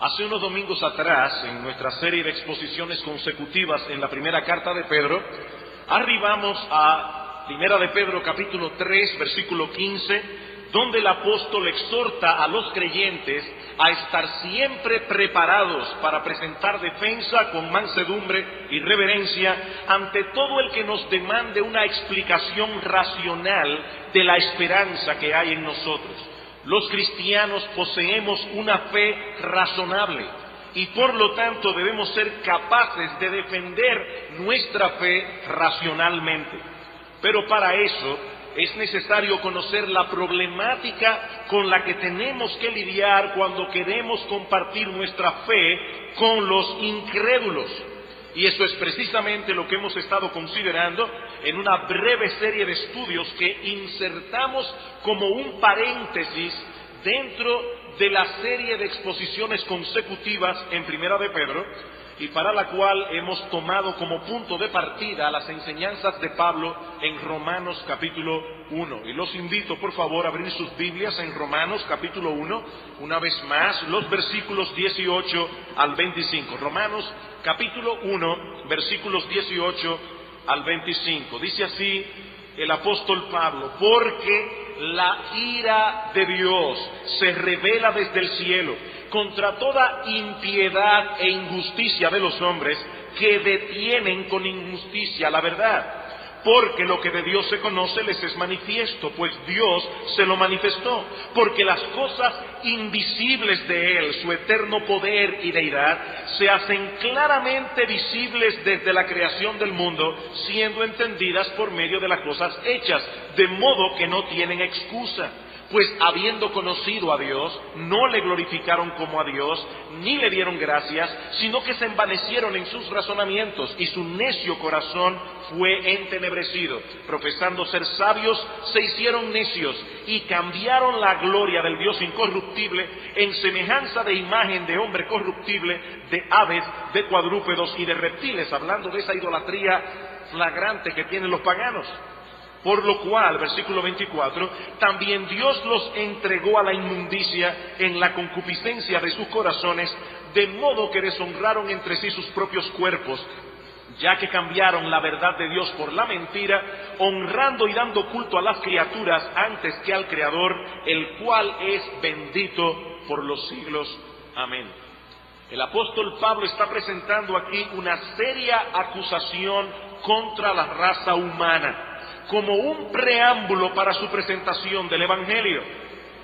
Hace unos domingos atrás, en nuestra serie de exposiciones consecutivas en la primera carta de Pedro, arribamos a Primera de Pedro capítulo 3, versículo 15, donde el apóstol exhorta a los creyentes a estar siempre preparados para presentar defensa con mansedumbre y reverencia ante todo el que nos demande una explicación racional de la esperanza que hay en nosotros. Los cristianos poseemos una fe razonable y por lo tanto debemos ser capaces de defender nuestra fe racionalmente. Pero para eso es necesario conocer la problemática con la que tenemos que lidiar cuando queremos compartir nuestra fe con los incrédulos. Y eso es precisamente lo que hemos estado considerando en una breve serie de estudios que insertamos como un paréntesis dentro de la serie de exposiciones consecutivas en Primera de Pedro, y para la cual hemos tomado como punto de partida las enseñanzas de Pablo en Romanos capítulo 1. Y los invito, por favor, a abrir sus Biblias en Romanos capítulo 1, una vez más, los versículos 18 al 25. Romanos capítulo 1, versículos 18 al 25. Dice así el apóstol Pablo: porque la ira de Dios se revela desde el cielo contra toda impiedad e injusticia de los hombres que detienen con injusticia la verdad. Porque lo que de Dios se conoce les es manifiesto, pues Dios se lo manifestó. Porque las cosas invisibles de Él, su eterno poder y deidad, se hacen claramente visibles desde la creación del mundo, siendo entendidas por medio de las cosas hechas, de modo que no tienen excusa. Pues habiendo conocido a Dios, no le glorificaron como a Dios, ni le dieron gracias, sino que se envanecieron en sus razonamientos, y su necio corazón fue entenebrecido. Profesando ser sabios, se hicieron necios, y cambiaron la gloria del Dios incorruptible en semejanza de imagen de hombre corruptible, de aves, de cuadrúpedos y de reptiles, hablando de esa idolatría flagrante que tienen los paganos. Por lo cual, versículo 24, también Dios los entregó a la inmundicia en la concupiscencia de sus corazones, de modo que deshonraron entre sí sus propios cuerpos, ya que cambiaron la verdad de Dios por la mentira, honrando y dando culto a las criaturas antes que al Creador, el cual es bendito por los siglos. Amén. El apóstol Pablo está presentando aquí una seria acusación contra la raza humana, como un preámbulo para su presentación del Evangelio.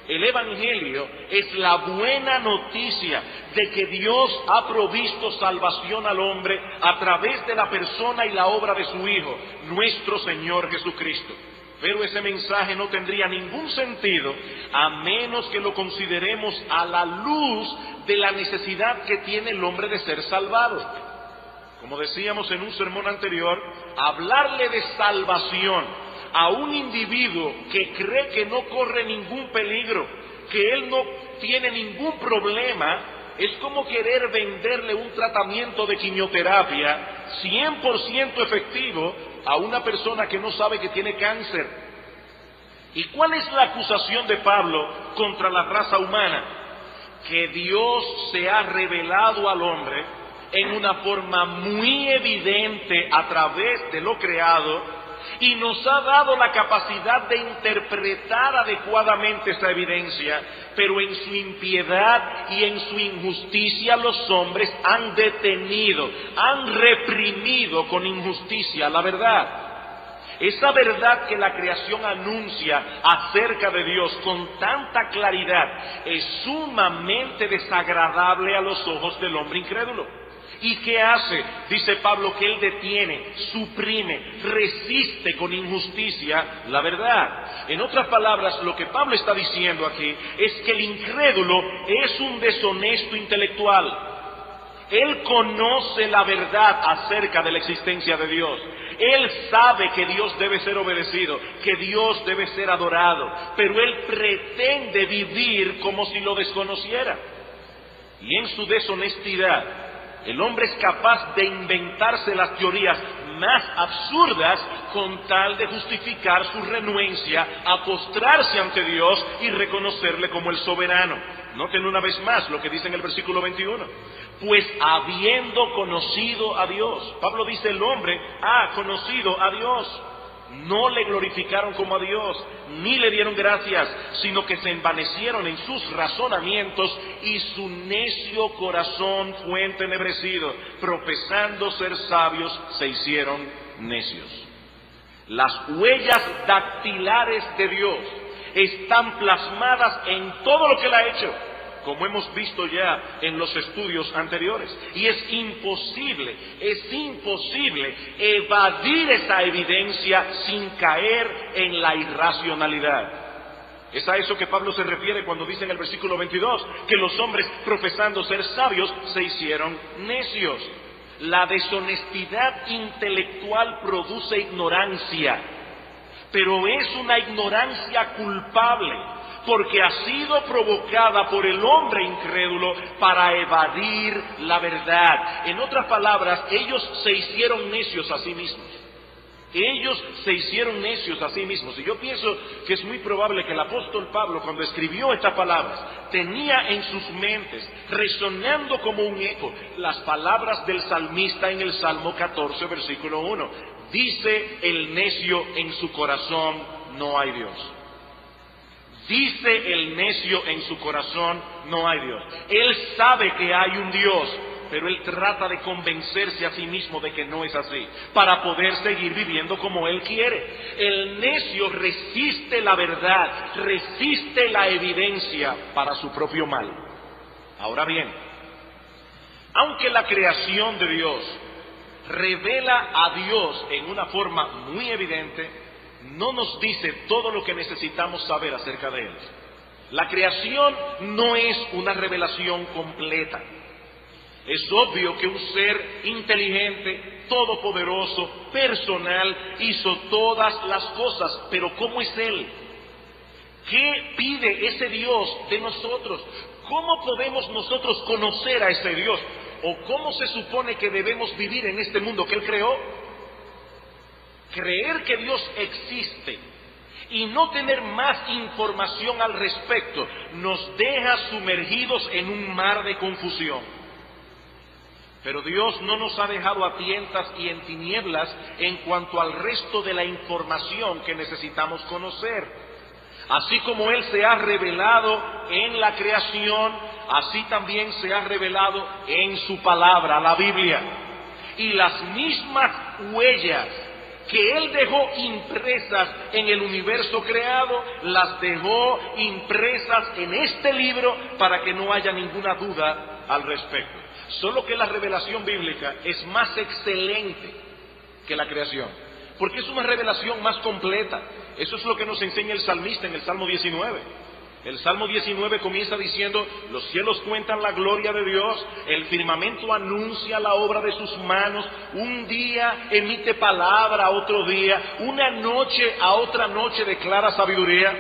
El Evangelio es la buena noticia de que Dios ha provisto salvación al hombre a través de la persona y la obra de su Hijo, nuestro Señor Jesucristo. Pero ese mensaje no tendría ningún sentido a menos que lo consideremos a la luz de la necesidad que tiene el hombre de ser salvado. Como decíamos en un sermón anterior, hablarle de salvación a un individuo que cree que no corre ningún peligro, que él no tiene ningún problema, es como querer venderle un tratamiento de quimioterapia 100% efectivo a una persona que no sabe que tiene cáncer. ¿Y cuál es la acusación de Pablo contra la raza humana? Que Dios se ha revelado al hombre en una forma muy evidente a través de lo creado, y nos ha dado la capacidad de interpretar adecuadamente esa evidencia, pero en su impiedad y en su injusticia los hombres han detenido, han reprimido con injusticia la verdad. Esa verdad que la creación anuncia acerca de Dios con tanta claridad es sumamente desagradable a los ojos del hombre incrédulo. ¿Y qué hace? Dice Pablo que él detiene, suprime, resiste con injusticia la verdad. En otras palabras, lo que Pablo está diciendo aquí es que el incrédulo es un deshonesto intelectual. Él conoce la verdad acerca de la existencia de Dios. Él sabe que Dios debe ser obedecido, que Dios debe ser adorado, pero él pretende vivir como si lo desconociera. Y en su deshonestidad, el hombre es capaz de inventarse las teorías más absurdas con tal de justificar su renuencia a postrarse ante Dios y reconocerle como el soberano. Noten una vez más lo que dice en el versículo 21. Pues habiendo conocido a Dios, Pablo dice, el hombre ha conocido a Dios. No le glorificaron como a Dios, ni le dieron gracias, sino que se envanecieron en sus razonamientos y su necio corazón fue entenebrecido. Profesando ser sabios, se hicieron necios. Las huellas dactilares de Dios están plasmadas en todo lo que Él ha hecho, como hemos visto ya en los estudios anteriores. Y es imposible evadir esa evidencia sin caer en la irracionalidad. Es a eso que Pablo se refiere cuando dice en el versículo 22 que los hombres, profesando ser sabios, se hicieron necios. La deshonestidad intelectual produce ignorancia, pero es una ignorancia culpable, porque ha sido provocada por el hombre incrédulo para evadir la verdad. En otras palabras, ellos se hicieron necios a sí mismos. Ellos se hicieron necios a sí mismos. Y yo pienso que es muy probable que el apóstol Pablo, cuando escribió estas palabras, tenía en sus mentes, resonando como un eco, las palabras del salmista en el Salmo 14, versículo 1. Dice el necio en su corazón, no hay Dios. Dice el necio en su corazón, no hay Dios. Él sabe que hay un Dios, pero él trata de convencerse a sí mismo de que no es así, para poder seguir viviendo como él quiere. El necio resiste la verdad, resiste la evidencia para su propio mal. Ahora bien, aunque la creación de Dios revela a Dios en una forma muy evidente, no nos dice todo lo que necesitamos saber acerca de Él. La creación no es una revelación completa. Es obvio que un ser inteligente, todopoderoso, personal, hizo todas las cosas, pero ¿cómo es Él? ¿Qué pide ese Dios de nosotros? ¿Cómo podemos nosotros conocer a ese Dios? ¿O cómo se supone que debemos vivir en este mundo que Él creó? Creer que Dios existe y no tener más información al respecto nos deja sumergidos en un mar de confusión. Pero Dios no nos ha dejado a tientas y en tinieblas en cuanto al resto de la información que necesitamos conocer. Así como Él se ha revelado en la creación, así también se ha revelado en su palabra, la Biblia. Y las mismas huellas que Él dejó impresas en el universo creado, las dejó impresas en este libro para que no haya ninguna duda al respecto. Solo que la revelación bíblica es más excelente que la creación, porque es una revelación más completa. Eso es lo que nos enseña el salmista en el Salmo 19. El Salmo 19 comienza diciendo: los cielos cuentan la gloria de Dios, el firmamento anuncia la obra de sus manos, un día emite palabra a otro día, una noche a otra noche declara sabiduría.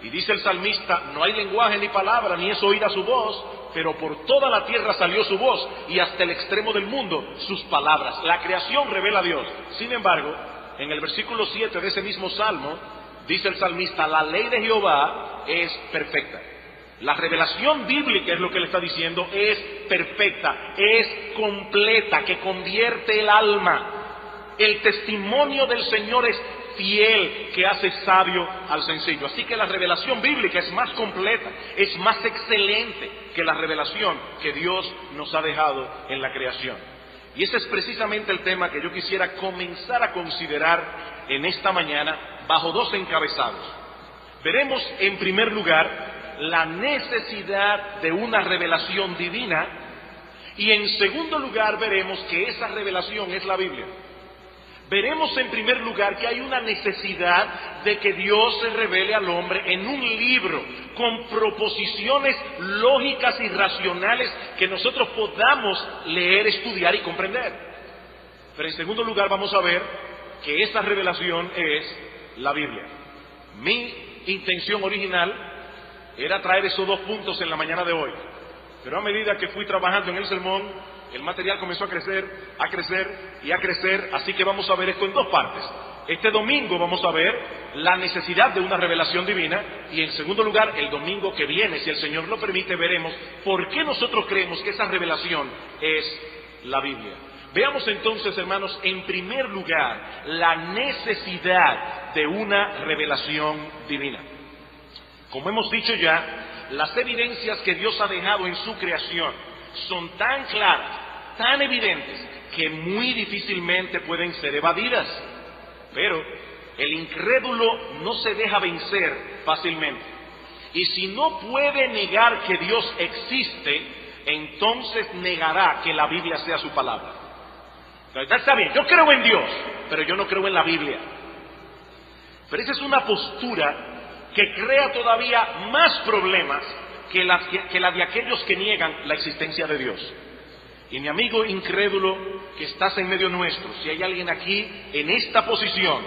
Y dice el salmista: no hay lenguaje ni palabra, ni es oída su voz, pero por toda la tierra salió su voz, y hasta el extremo del mundo sus palabras. La creación revela a Dios. Sin embargo, en el versículo 7 de ese mismo Salmo, dice el salmista: la ley de Jehová es perfecta. La revelación bíblica, es lo que le está diciendo, es perfecta, es completa, que convierte el alma. El testimonio del Señor es fiel, que hace sabio al sencillo. Así que la revelación bíblica es más completa, es más excelente que la revelación que Dios nos ha dejado en la creación. Y ese es precisamente el tema que yo quisiera comenzar a considerar en esta mañana bajo dos encabezados. Veremos en primer lugar la necesidad de una revelación divina, y en segundo lugar veremos que esa revelación es la Biblia. Veremos en primer lugar que hay una necesidad de que Dios se revele al hombre en un libro con proposiciones lógicas y racionales que nosotros podamos leer, estudiar y comprender. Pero en segundo lugar vamos a ver que esa revelación es la Biblia. Mi intención original era traer esos dos puntos en la mañana de hoy, pero a medida que fui trabajando en el sermón, el material comenzó a crecer y a crecer, así que vamos a ver esto en dos partes. Este domingo vamos a ver la necesidad de una revelación divina y en segundo lugar, el domingo que viene, si el Señor lo permite, veremos por qué nosotros creemos que esa revelación es la Biblia. Veamos entonces, hermanos, en primer lugar, la necesidad de una revelación divina. Como hemos dicho ya, las evidencias que Dios ha dejado en su creación son tan claras, tan evidentes, que muy difícilmente pueden ser evadidas. Pero el incrédulo no se deja vencer fácilmente. Y si no puede negar que Dios existe, entonces negará que la Biblia sea su palabra. Entonces, está bien, yo creo en Dios, pero yo no creo en la Biblia. Pero esa es una postura que crea todavía más problemas que la de aquellos que niegan la existencia de Dios. Y mi amigo incrédulo que estás en medio nuestro, si hay alguien aquí en esta posición,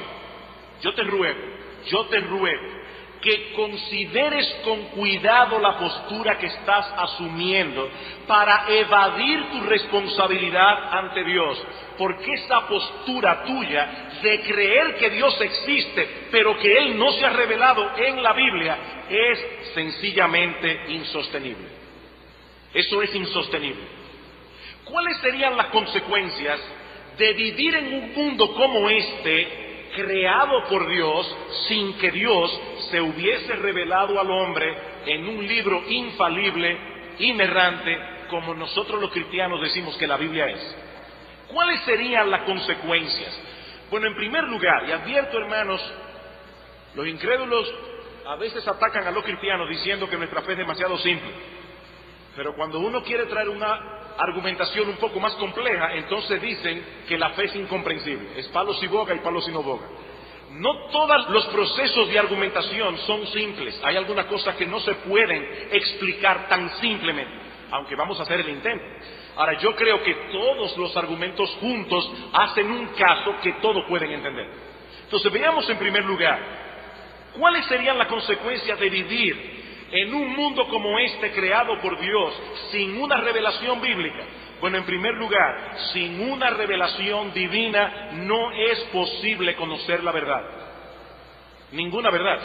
yo te ruego que consideres con cuidado la postura que estás asumiendo para evadir tu responsabilidad ante Dios, porque esa postura tuya de creer que Dios existe, pero que Él no se ha revelado en la Biblia, es sencillamente insostenible. Eso es insostenible. ¿Cuáles serían las consecuencias de vivir en un mundo como este, creado por Dios, sin que Dios se hubiese revelado al hombre en un libro infalible, inerrante, como nosotros los cristianos decimos que la Biblia es? ¿Cuáles serían las consecuencias? Bueno, en primer lugar, y advierto, hermanos, los incrédulos a veces atacan a los cristianos diciendo que nuestra fe es demasiado simple. Pero cuando uno quiere traer una argumentación un poco más compleja, entonces dicen que la fe es incomprensible, es palo si boga y palo si no boga. No todos los procesos de argumentación son simples, hay algunas cosas que no se pueden explicar tan simplemente, aunque vamos a hacer el intento. Ahora, yo creo que todos los argumentos juntos hacen un caso que todos pueden entender. Entonces, veamos en primer lugar, ¿cuáles serían las consecuencias de vivir en un mundo como este creado por Dios sin una revelación bíblica? Bueno, en primer lugar, sin una revelación divina no es posible conocer la verdad. Ninguna verdad.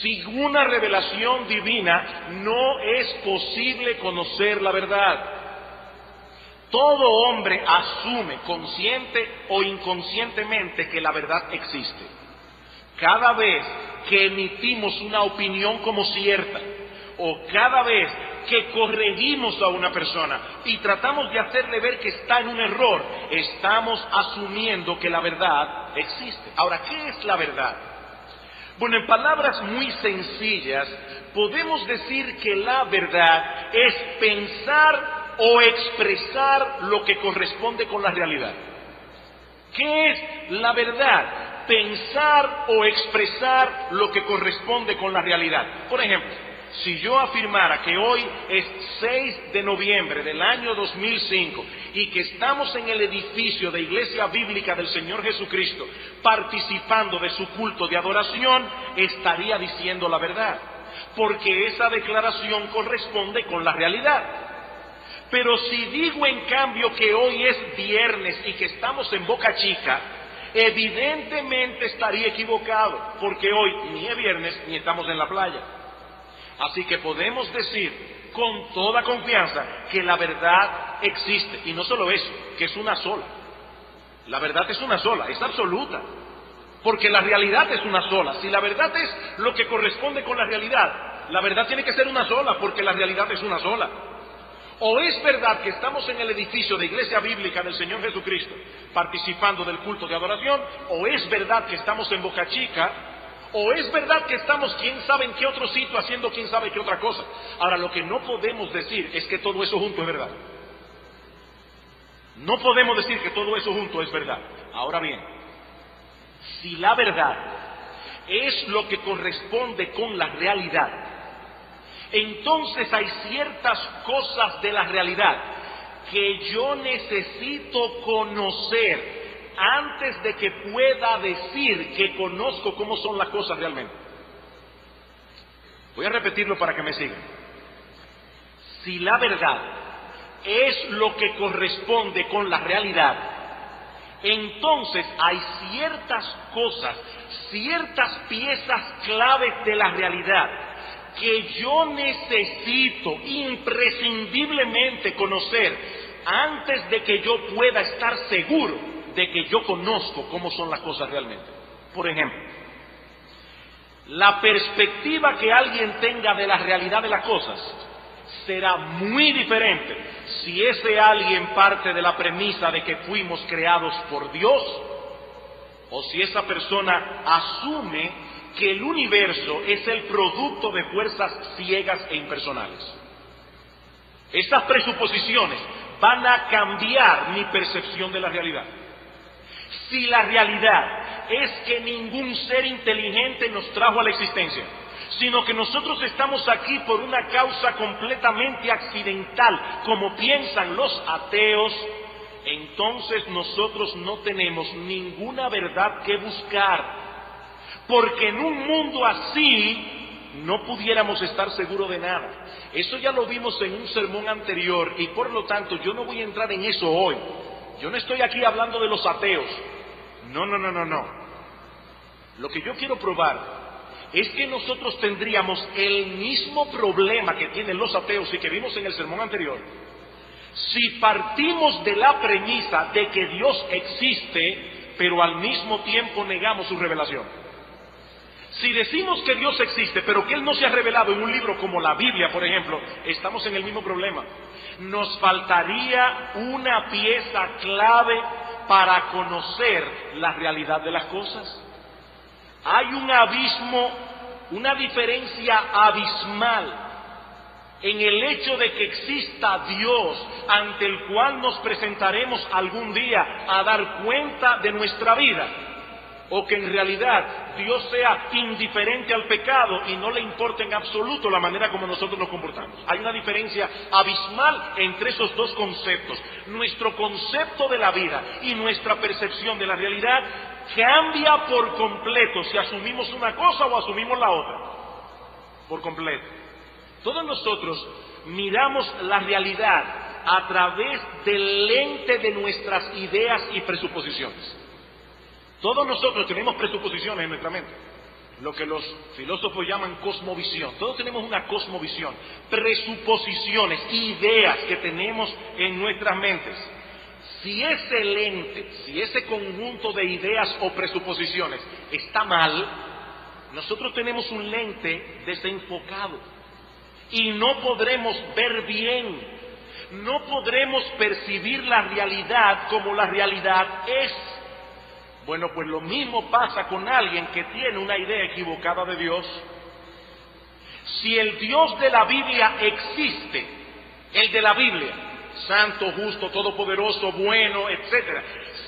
Sin una revelación divina no es posible conocer la verdad. Todo hombre asume, consciente o inconscientemente, que la verdad existe. Cada vez que emitimos una opinión como cierta, o cada vez que corregimos a una persona y tratamos de hacerle ver que está en un error, estamos asumiendo que la verdad existe. Ahora, ¿qué es la verdad? Bueno, en palabras muy sencillas, podemos decir que la verdad es pensar o expresar lo que corresponde con la realidad. ¿Qué es la verdad? Pensar o expresar lo que corresponde con la realidad. Por ejemplo, si yo afirmara que hoy es 6 de noviembre del año 2005 y que estamos en el edificio de Iglesia Bíblica del Señor Jesucristo participando de su culto de adoración, estaría diciendo la verdad, porque esa declaración corresponde con la realidad. Pero si digo en cambio que hoy es viernes y que estamos en Boca Chica, evidentemente estaría equivocado, porque hoy ni es viernes ni estamos en la playa. Así que podemos decir con toda confianza que la verdad existe, y no solo eso, que es una sola. La verdad es una sola, es absoluta, porque la realidad es una sola. Si la verdad es lo que corresponde con la realidad, la verdad tiene que ser una sola, porque la realidad es una sola. O es verdad que estamos en el edificio de Iglesia Bíblica del Señor Jesucristo participando del culto de adoración, o es verdad que estamos en Boca Chica, o es verdad que estamos quién sabe en qué otro sitio haciendo quién sabe qué otra cosa. Ahora, lo que no podemos decir es que todo eso junto es verdad. No podemos decir que todo eso junto es verdad. Ahora bien, si la verdad es lo que corresponde con la realidad, entonces hay ciertas cosas de la realidad que yo necesito conocer antes de que pueda decir que conozco cómo son las cosas realmente. Voy a repetirlo para que me sigan. Si la verdad es lo que corresponde con la realidad, entonces hay ciertas cosas, ciertas piezas claves de la realidad que yo necesito imprescindiblemente conocer antes de que yo pueda estar seguro de que yo conozco cómo son las cosas realmente. Por ejemplo, la perspectiva que alguien tenga de la realidad de las cosas será muy diferente si ese alguien parte de la premisa de que fuimos creados por Dios, o si esa persona asume que el universo es el producto de fuerzas ciegas e impersonales. Esas presuposiciones van a cambiar mi percepción de la realidad. Si la realidad es que ningún ser inteligente nos trajo a la existencia, sino que nosotros estamos aquí por una causa completamente accidental, como piensan los ateos, entonces nosotros no tenemos ninguna verdad que buscar, porque en un mundo así no pudiéramos estar seguros de nada. Eso ya lo vimos en un sermón anterior y por lo tanto yo no voy a entrar en eso hoy. Yo no estoy aquí hablando de los ateos. No. Lo que yo quiero probar es que nosotros tendríamos el mismo problema que tienen los ateos y que vimos en el sermón anterior, si partimos de la premisa de que Dios existe, pero al mismo tiempo negamos su revelación. Si decimos que Dios existe, pero que Él no se ha revelado en un libro como la Biblia, por ejemplo, estamos en el mismo problema. Nos faltaría una pieza clave para conocer la realidad de las cosas. Hay un abismo, una diferencia abismal en el hecho de que exista Dios ante el cual nos presentaremos algún día a dar cuenta de nuestra vida, o que en realidad Dios sea indiferente al pecado y no le importa en absoluto la manera como nosotros nos comportamos. Hay una diferencia abismal entre esos dos conceptos. Nuestro concepto de la vida y nuestra percepción de la realidad cambia por completo si asumimos una cosa o asumimos la otra. Por completo. Todos nosotros miramos la realidad a través del lente de nuestras ideas y presuposiciones. Todos nosotros tenemos presuposiciones en nuestra mente, lo que los filósofos llaman cosmovisión. Todos tenemos una cosmovisión, presuposiciones, ideas que tenemos en nuestras mentes. Si ese lente, si ese conjunto de ideas o presuposiciones está mal, nosotros tenemos un lente desenfocado y no podremos ver bien, no podremos percibir la realidad como la realidad es. Bueno, pues lo mismo pasa con alguien que tiene una idea equivocada de Dios. Si el Dios de la Biblia existe, el de la Biblia, santo, justo, todopoderoso, bueno, etc.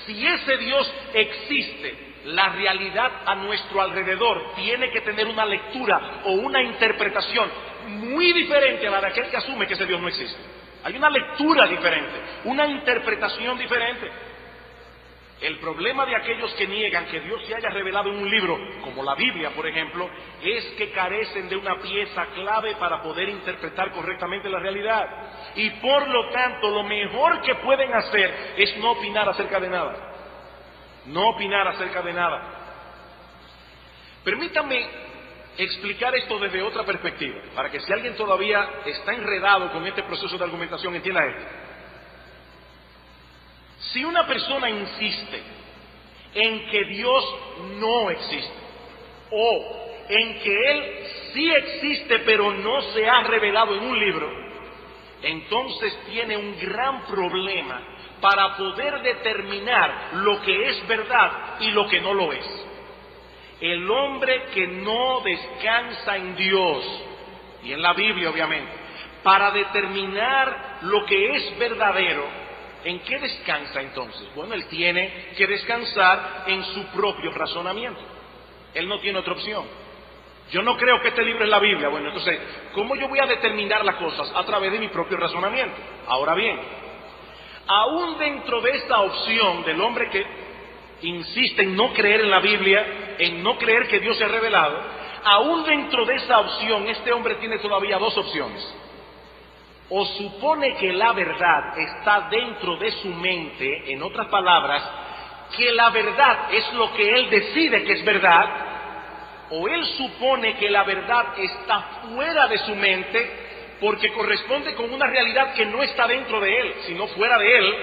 Si ese Dios existe, la realidad a nuestro alrededor tiene que tener una lectura o una interpretación muy diferente a la de aquel que asume que ese Dios no existe. Hay una lectura diferente, una interpretación diferente. El problema de aquellos que niegan que Dios se haya revelado en un libro, como la Biblia, por ejemplo, es que carecen de una pieza clave para poder interpretar correctamente la realidad. Y por lo tanto, lo mejor que pueden hacer es no opinar acerca de nada. No opinar acerca de nada. Permítanme explicar esto desde otra perspectiva, para que si alguien todavía está enredado con este proceso de argumentación, entienda esto. Si una persona insiste en que Dios no existe, o en que Él sí existe pero no se ha revelado en un libro, entonces tiene un gran problema para poder determinar lo que es verdad y lo que no lo es. El hombre que no descansa en Dios, y en la Biblia obviamente, para determinar lo que es verdadero, ¿en qué descansa entonces? Bueno, él tiene que descansar en su propio razonamiento. Él no tiene otra opción. Yo no creo que este libro es la Biblia. Bueno, entonces, ¿cómo yo voy a determinar las cosas? A través de mi propio razonamiento. Ahora bien, aún dentro de esta opción del hombre que insiste en no creer en la Biblia, en no creer que Dios se ha revelado, aún dentro de esa opción, este hombre tiene todavía dos opciones. O supone que la verdad está dentro de su mente, en otras palabras, que la verdad es lo que él decide que es verdad, o él supone que la verdad está fuera de su mente porque corresponde con una realidad que no está dentro de él, sino fuera de él,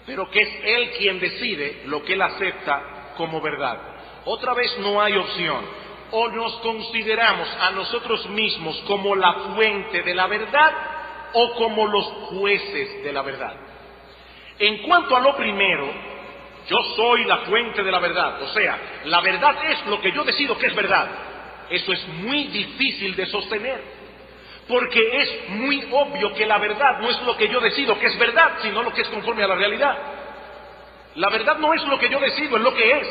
pero que es él quien decide lo que él acepta como verdad. Otra vez no hay opción. O nos consideramos a nosotros mismos como la fuente de la verdad o como los jueces de la verdad. En cuanto a lo primero, yo soy la fuente de la verdad, o sea, la verdad es lo que yo decido que es verdad. Eso es muy difícil de sostener, porque es muy obvio que la verdad no es lo que yo decido que es verdad, sino lo que es conforme a la realidad. La verdad no es lo que yo decido, es lo que es.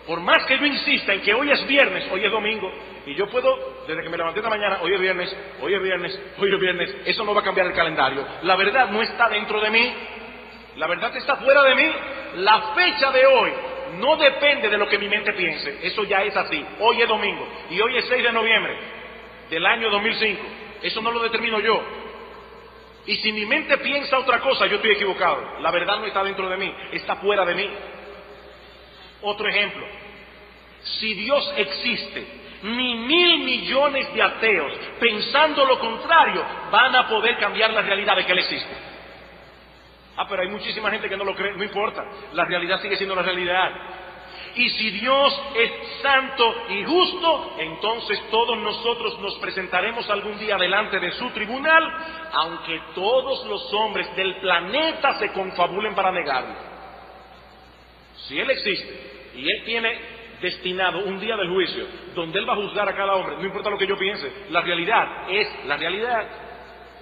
Por más que yo insista en que hoy es viernes, hoy es domingo, y yo puedo, desde que me levanté esta mañana, hoy es viernes, hoy es viernes, hoy es viernes, eso no va a cambiar el calendario. La verdad no está dentro de mí, la verdad está fuera de mí. La fecha de hoy no depende de lo que mi mente piense, eso ya es así. Hoy es domingo, y hoy es 6 de noviembre del año 2005, eso no lo determino yo. Y si mi mente piensa otra cosa, yo estoy equivocado. La verdad no está dentro de mí, está fuera de mí. Otro ejemplo, si Dios existe, ni 1.000 millones de ateos, pensando lo contrario, van a poder cambiar la realidad de que Él existe. Pero hay muchísima gente que no lo cree, no importa, la realidad sigue siendo la realidad. Y si Dios es santo y justo, entonces todos nosotros nos presentaremos algún día delante de su tribunal, aunque todos los hombres del planeta se confabulen para negarlo. Si Él existe y Él tiene destinado un día del juicio donde Él va a juzgar a cada hombre, no importa lo que yo piense, la realidad es la realidad.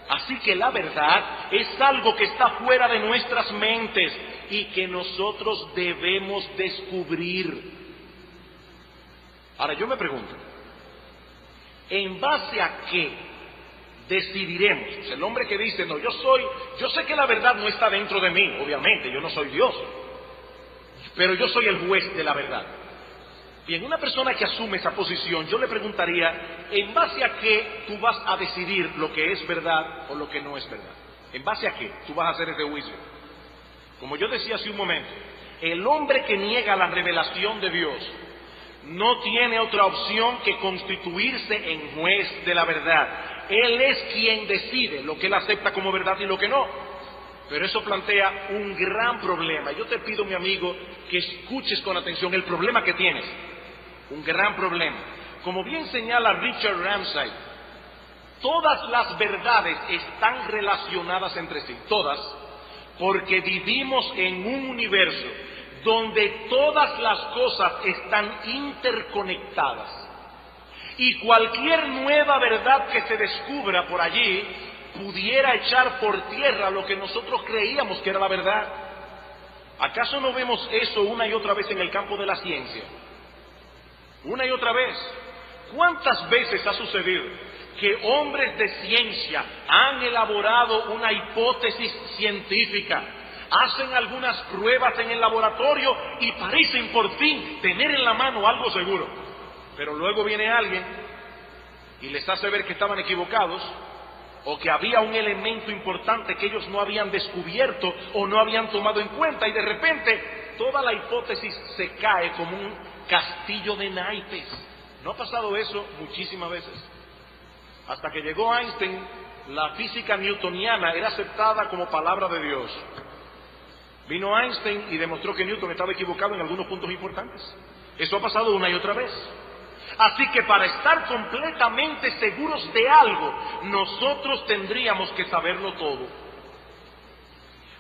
Así que la verdad es algo que está fuera de nuestras mentes y que nosotros debemos descubrir. Ahora yo me pregunto, ¿en base a qué decidiremos? O sea, el hombre que dice, no, yo sé que la verdad no está dentro de mí, obviamente, yo no soy Dios, pero yo soy el juez de la verdad. Bien, una persona que asume esa posición, yo le preguntaría, ¿en base a qué tú vas a decidir lo que es verdad o lo que no es verdad? ¿En base a qué tú vas a hacer ese juicio? Como yo decía hace un momento, el hombre que niega la revelación de Dios no tiene otra opción que constituirse en juez de la verdad. Él es quien decide lo que él acepta como verdad y lo que no. Pero eso plantea un gran problema. Yo te pido, mi amigo, que escuches con atención el problema que tienes. Un gran problema. Como bien señala Richard Ramsay, todas las verdades están relacionadas entre sí, todas, porque vivimos en un universo donde todas las cosas están interconectadas. Y cualquier nueva verdad que se descubra por allí pudiera echar por tierra lo que nosotros creíamos que era la verdad. ¿Acaso no vemos eso una y otra vez en el campo de la ciencia? Una y otra vez. ¿Cuántas veces ha sucedido que hombres de ciencia han elaborado una hipótesis científica, hacen algunas pruebas en el laboratorio y parecen por fin tener en la mano algo seguro? Pero luego viene alguien y les hace ver que estaban equivocados, o que había un elemento importante que ellos no habían descubierto o no habían tomado en cuenta, y de repente toda la hipótesis se cae como un castillo de naipes. ¿No ha pasado eso muchísimas veces? Hasta que llegó Einstein, la física newtoniana era aceptada como palabra de Dios. Vino Einstein y demostró que Newton estaba equivocado en algunos puntos importantes. Eso ha pasado una y otra vez. Así que para estar completamente seguros de algo, nosotros tendríamos que saberlo todo.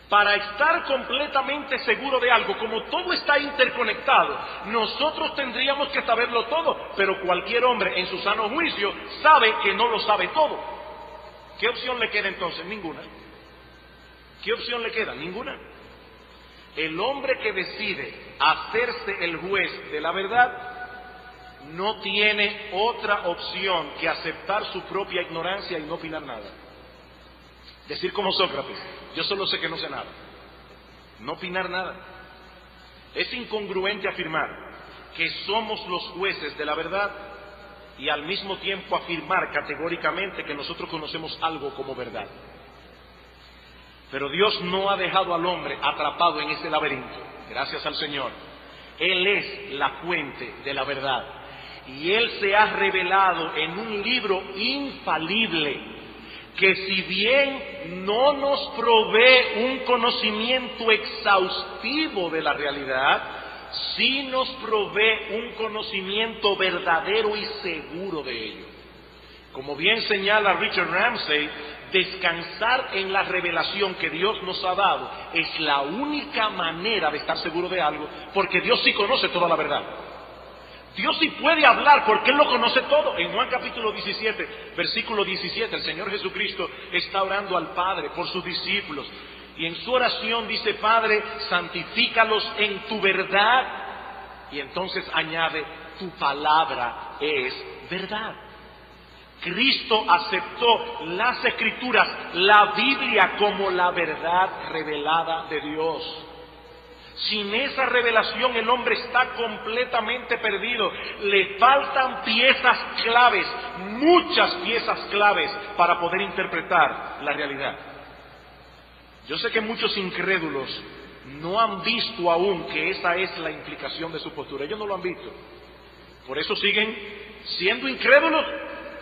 Para estar completamente seguro de algo, como todo está interconectado, nosotros tendríamos que saberlo todo, pero cualquier hombre en su sano juicio sabe que no lo sabe todo. ¿Qué opción le queda entonces? Ninguna. ¿Qué opción le queda? Ninguna. El hombre que decide hacerse el juez de la verdad no tiene otra opción que aceptar su propia ignorancia y no opinar nada. Decir como Sócrates, yo solo sé que no sé nada. No opinar nada. Es incongruente afirmar que somos los jueces de la verdad y al mismo tiempo afirmar categóricamente que nosotros conocemos algo como verdad. Pero Dios no ha dejado al hombre atrapado en ese laberinto. Gracias al Señor. Él es la fuente de la verdad. Y Él se ha revelado en un libro infalible, que si bien no nos provee un conocimiento exhaustivo de la realidad, sí nos provee un conocimiento verdadero y seguro de ello. Como bien señala Richard Ramsey, descansar en la revelación que Dios nos ha dado es la única manera de estar seguro de algo, porque Dios sí conoce toda la verdad. Dios sí puede hablar porque Él lo conoce todo. En Juan capítulo 17, versículo 17, el Señor Jesucristo está orando al Padre por sus discípulos. Y en su oración dice: Padre, santifícalos en tu verdad. Y entonces añade: tu palabra es verdad. Cristo aceptó las Escrituras, la Biblia, como la verdad revelada de Dios. Sin esa revelación el hombre está completamente perdido. Le faltan piezas claves, muchas piezas claves para poder interpretar la realidad. Yo sé que muchos incrédulos no han visto aún que esa es la implicación de su postura. Ellos no lo han visto. Por eso siguen siendo incrédulos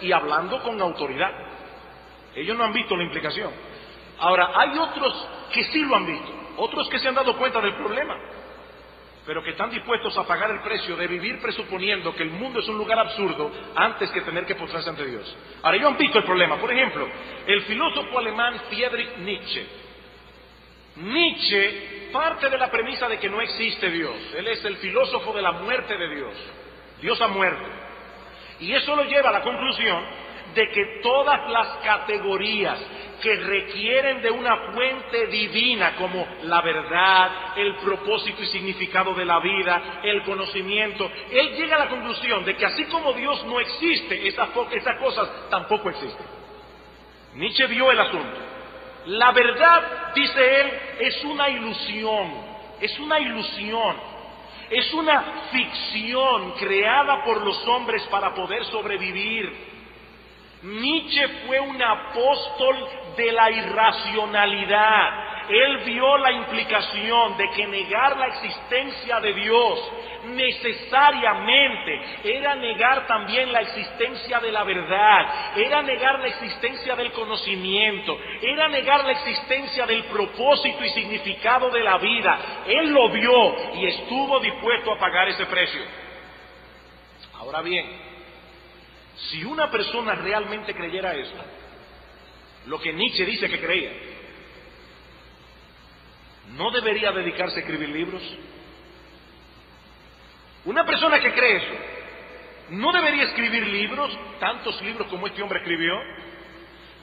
y hablando con autoridad. Ellos no han visto la implicación. Ahora, hay otros que sí lo han visto. Otros que se han dado cuenta del problema, pero que están dispuestos a pagar el precio de vivir presuponiendo que el mundo es un lugar absurdo antes que tener que postrarse ante Dios. Ahora, ellos han visto el problema. Por ejemplo, el filósofo alemán Friedrich Nietzsche. Nietzsche parte de la premisa de que no existe Dios. Él es el filósofo de la muerte de Dios. Dios ha muerto. Y eso lo lleva a la conclusión de que todas las categorías que requieren de una fuente divina, como la verdad, el propósito y significado de la vida, el conocimiento, él llega a la conclusión de que así como Dios no existe, esas cosas tampoco existen. Nietzsche vio el asunto. La verdad, dice él, es una ilusión, es una ficción creada por los hombres para poder sobrevivir. Nietzsche fue un apóstol de la irracionalidad. Él vio la implicación de que negar la existencia de Dios necesariamente era negar también la existencia de la verdad, era negar la existencia del conocimiento, era negar la existencia del propósito y significado de la vida. Él lo vio y estuvo dispuesto a pagar ese precio. Ahora bien, si una persona realmente creyera eso, lo que Nietzsche dice que creía, ¿no debería dedicarse a escribir libros? Una persona que cree eso, ¿no debería escribir libros, tantos libros como este hombre escribió,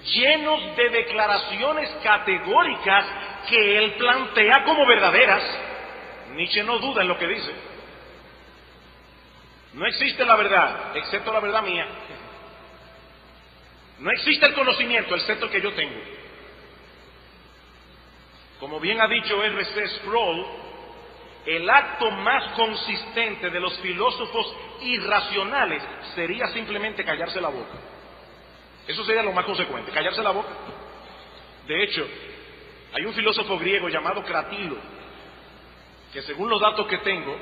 llenos de declaraciones categóricas que él plantea como verdaderas? Nietzsche no duda en lo que dice. No existe la verdad, excepto la verdad mía. No existe el conocimiento, excepto el que yo tengo. Como bien ha dicho R.C. Sproul, el acto más consistente de los filósofos irracionales sería simplemente callarse la boca. Eso sería lo más consecuente, callarse la boca. De hecho, hay un filósofo griego llamado Cratilo, que según los datos que tengo,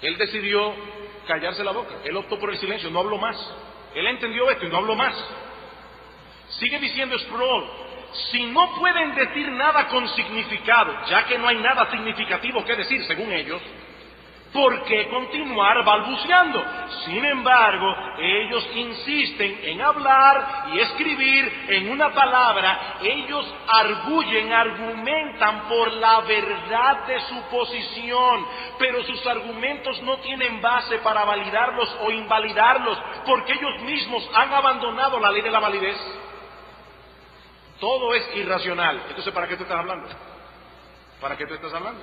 él decidió callarse la boca. Él optó por el silencio, no habló más. Él entendió esto y no habló más. Sigue diciendo Sproul: si no pueden decir nada con significado, ya que no hay nada significativo que decir según ellos, ¿por qué continuar balbuceando? Sin embargo, ellos insisten en hablar y escribir en una palabra. Ellos argumentan por la verdad de su posición, pero sus argumentos no tienen base para validarlos o invalidarlos, porque ellos mismos han abandonado la ley de la validez. Todo es irracional. Entonces, ¿para qué tú estás hablando? ¿Para qué tú estás hablando?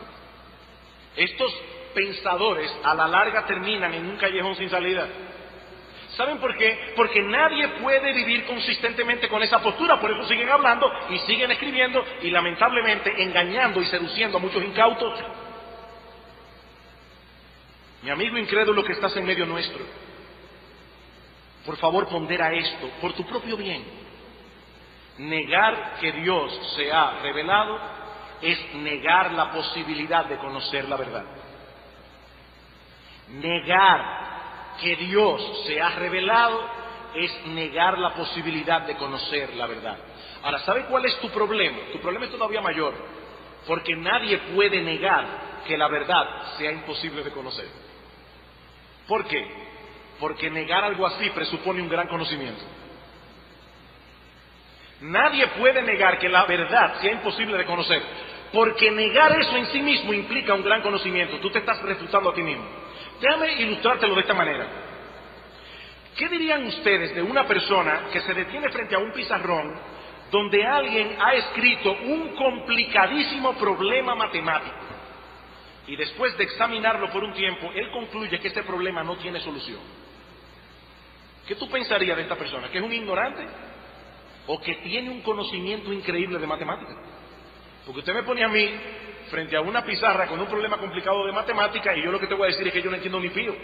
Estos pensadores a la larga terminan en un callejón sin salida. ¿Saben por qué? Porque nadie puede vivir consistentemente con esa postura. Por eso siguen hablando y siguen escribiendo y lamentablemente engañando y seduciendo a muchos incautos. Mi amigo incrédulo que estás en medio nuestro, por favor pondera esto por tu propio bien. Negar que Dios se ha revelado es negar la posibilidad de conocer la verdad. Negar que Dios se ha revelado es negar la posibilidad de conocer la verdad. Ahora, ¿sabe cuál es tu problema? Tu problema es todavía mayor, porque nadie puede negar que la verdad sea imposible de conocer. ¿Por qué? Porque negar algo así presupone un gran conocimiento. Nadie puede negar que la verdad sea imposible de conocer, porque negar eso en sí mismo implica un gran conocimiento. Tú te estás refutando a ti mismo. Déjame ilustrártelo de esta manera. ¿Qué dirían ustedes de una persona que se detiene frente a un pizarrón donde alguien ha escrito un complicadísimo problema matemático y después de examinarlo por un tiempo, él concluye que ese problema no tiene solución? ¿Qué tú pensarías de esta persona? ¿Que es un ignorante o que tiene un conocimiento increíble de matemáticas? Porque usted me pone a mí frente a una pizarra con un problema complicado de matemática y yo lo que te voy a decir es que yo no entiendo ni pío.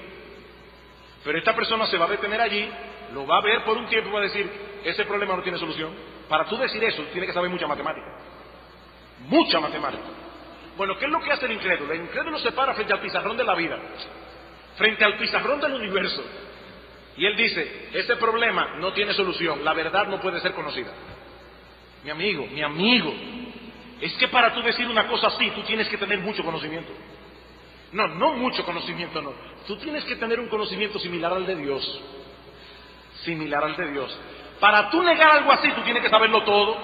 Pero esta persona se va a detener allí, lo va a ver por un tiempo y va a decir, ese problema no tiene solución. Para tú decir eso, tienes que saber mucha matemática. Mucha matemática. Bueno, ¿qué es lo que hace el incrédulo? El incrédulo se para frente al pizarrón de la vida, frente al pizarrón del universo, y él dice, ese problema no tiene solución, la verdad no puede ser conocida. Mi amigo, es que para tú decir una cosa así, tú tienes que tener mucho conocimiento. No mucho conocimiento, no. Tú tienes que tener un conocimiento similar al de Dios. Similar al de Dios. Para tú negar algo así, tú tienes que saberlo todo.